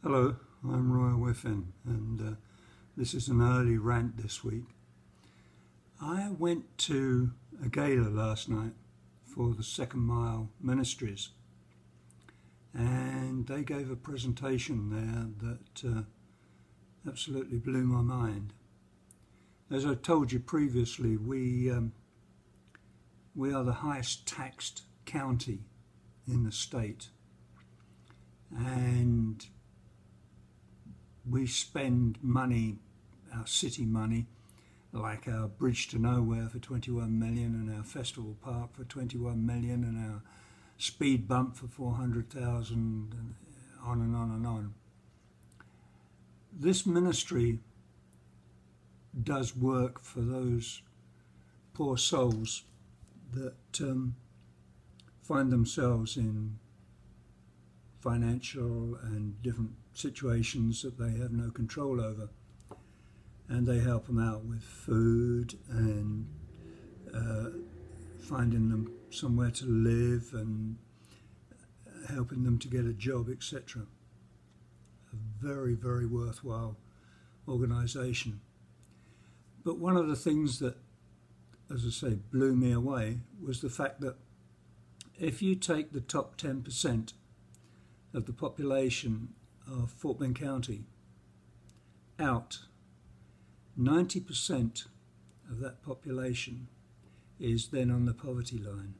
Hello, I'm Roy Whiffin, and this is an early rant this week. I went to a gala last night for the Second Mile Ministries, and they gave a presentation there that absolutely blew my mind. As I told you previously, we are the highest taxed county in the state, and we spend money, our city money, like our Bridge to Nowhere for 21 million and our Festival Park for 21 million and our speed bump for 400,000 and on and on and on. This ministry does work for those poor souls that find themselves in financial and different situations that they have no control over, and they help them out with food and finding them somewhere to live and helping them to get a job, etc. A very, very worthwhile organisation. But one of the things that, as I say, blew me away was the fact that if you take the top 10% of the population of Fort Bend County out, 90% of that population is then on the poverty line.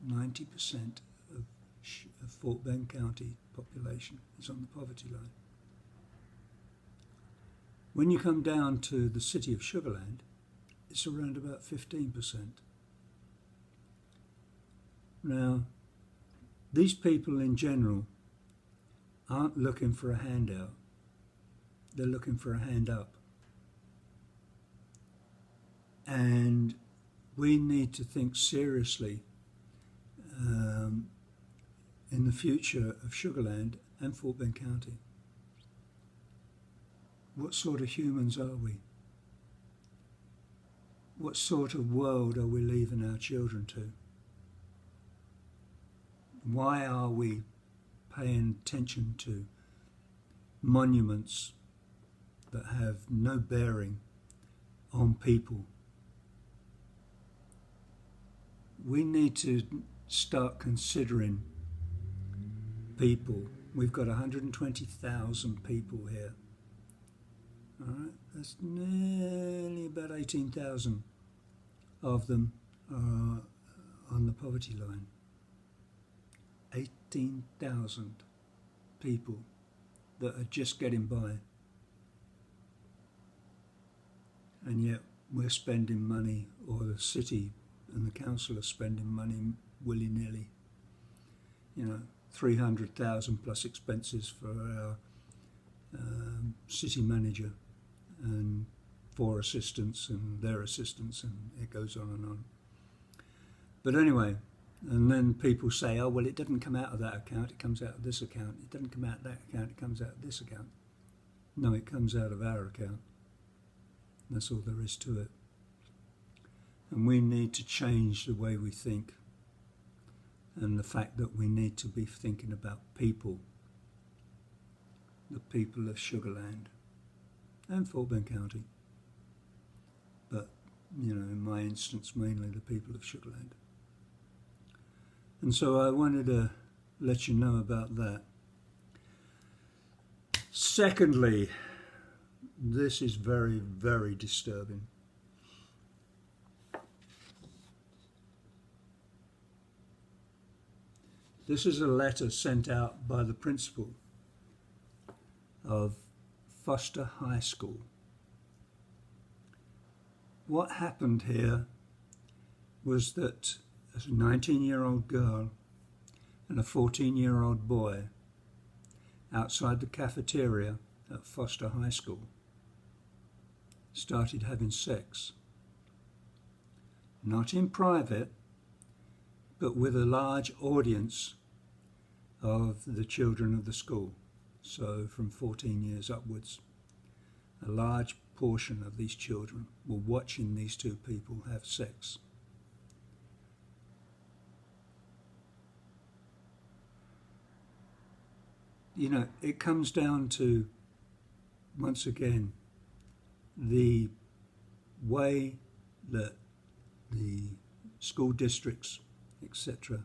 90% of Fort Bend County population is on the poverty line. When you come down to the city of Sugarland, it's around about 15%. Now, these people in general aren't looking for a handout, they're looking for a hand up. And we need to think seriously in the future of Sugarland and Fort Bend County. What sort of humans are we? What sort of world are we leaving our children to? Why are we paying attention to monuments that have no bearing on people? We need to start considering people. We've got 120,000 people here. All right, that's nearly about 18,000 of them are on the poverty line. 18,000 people that are just getting by, and yet we're spending money, or the city and the council are spending money willy-nilly. 300,000 plus expenses for our city manager and 4 assistants and their assistants, and it goes on and on. But anyway, and then people say, oh, well, it doesn't come out of that account, it comes out of this account. It doesn't come out of that account, it comes out of this account. No, it comes out of our account. That's all there is to it. And we need to change the way we think, and the fact that we need to be thinking about people, the people of Sugarland and Fort Bend County. But, in my instance, mainly the people of Sugarland. And so I wanted to let you know about that. Secondly, this is very, very disturbing. This is a letter sent out by the principal of Foster High School. What happened here was that a 19-year-old girl and a 14-year-old boy outside the cafeteria at Foster High School started having sex. Not in private, but with a large audience of the children of the school. So from 14 years upwards, a large portion of these children were watching these two people have sex. it comes down to, once again, the way that the school districts, etc.,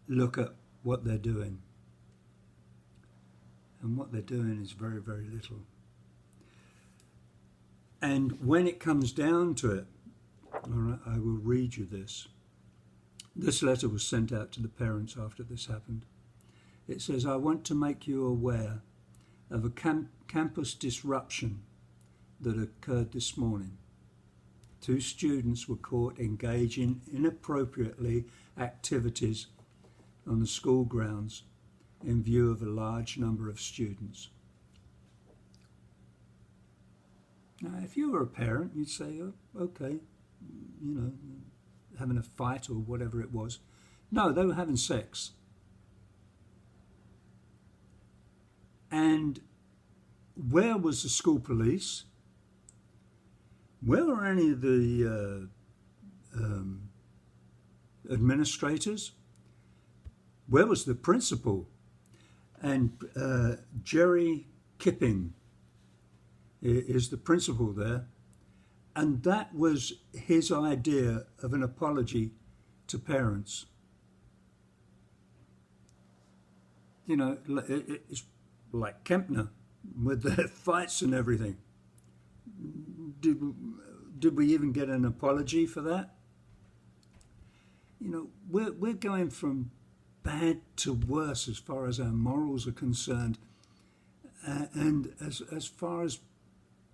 look at what they're doing. And what they're doing is very, very little. And when it comes down to it, all right, I will read you this. This letter was sent out to the parents after this happened. It says, I want to make you aware of a campus disruption that occurred this morning. 2 students were caught engaging inappropriately activities on the school grounds in view of a large number of students. Now, if you were a parent, you'd say, oh, okay, having a fight or whatever it was. No, they were having sex. And where was the school police? Where were any of the administrators? Where was the principal? And Jerry Kipping is the principal there. And that was his idea of an apology to parents. It's like Kempner with their fights and everything. Did we even get an apology for that? We're going from bad to worse as far as our morals are concerned, and as far as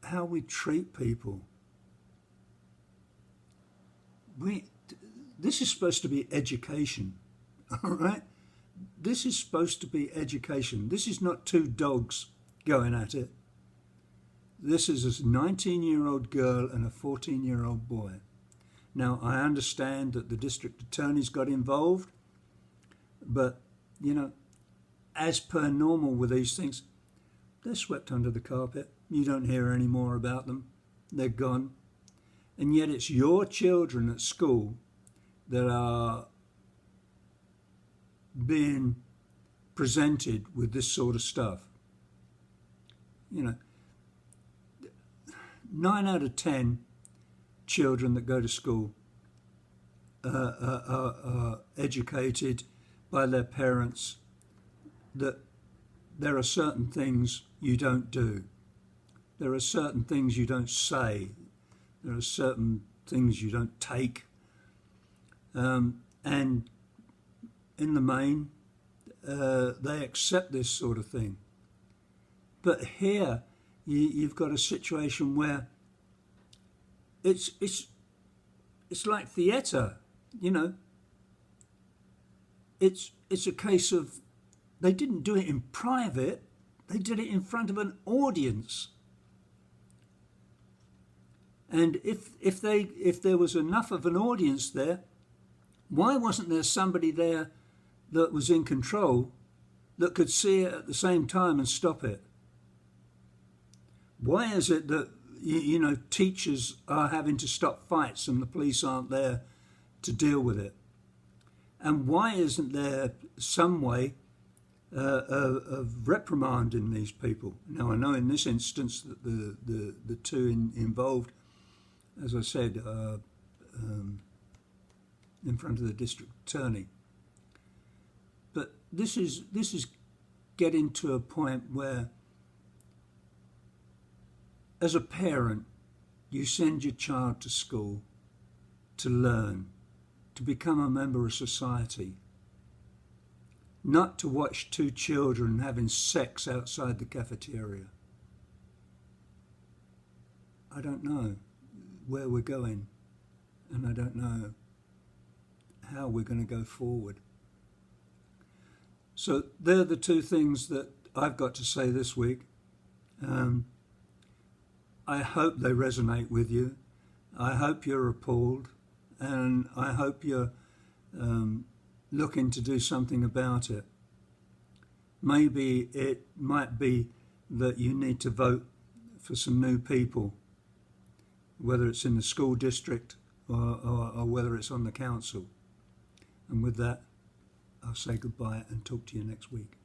how we treat people. This is supposed to be education, all right? This is supposed to be education. This is not 2 dogs going at it. This is a 19-year-old girl and a 14-year-old boy. Now, I understand that the district attorneys got involved, but, as per normal with these things, they're swept under the carpet. You don't hear any more about them. They're gone. And yet it's your children at school that are being presented with this sort of stuff. 9 out of 10 children that go to school are educated by their parents that there are certain things you don't do. There are certain things you don't say. There are certain things you don't take. And in the main, they accept this sort of thing. But here, you've got a situation where it's like theatre, It's a case of they didn't do it in private, they did it in front of an audience. And if there was enough of an audience there, why wasn't there somebody there that was in control that could see it at the same time and stop it? Why is it that teachers are having to stop fights and the police aren't there to deal with it? And why isn't there some way of reprimanding these people? Now, I know in this instance that the 2 involved, as I said, in front of the district attorney. But this is getting to a point where, as a parent, you send your child to school to learn, to become a member of society, not to watch 2 children having sex outside the cafeteria. I don't know where we're going, and I don't know how we're going to go forward. So they're the 2 things that I've got to say this week. I hope they resonate with you. I hope you're appalled, and I hope you're looking to do something about it. Maybe it might be that you need to vote for some new people, whether it's in the school district or whether it's on the council. And with that, I'll say goodbye and talk to you next week.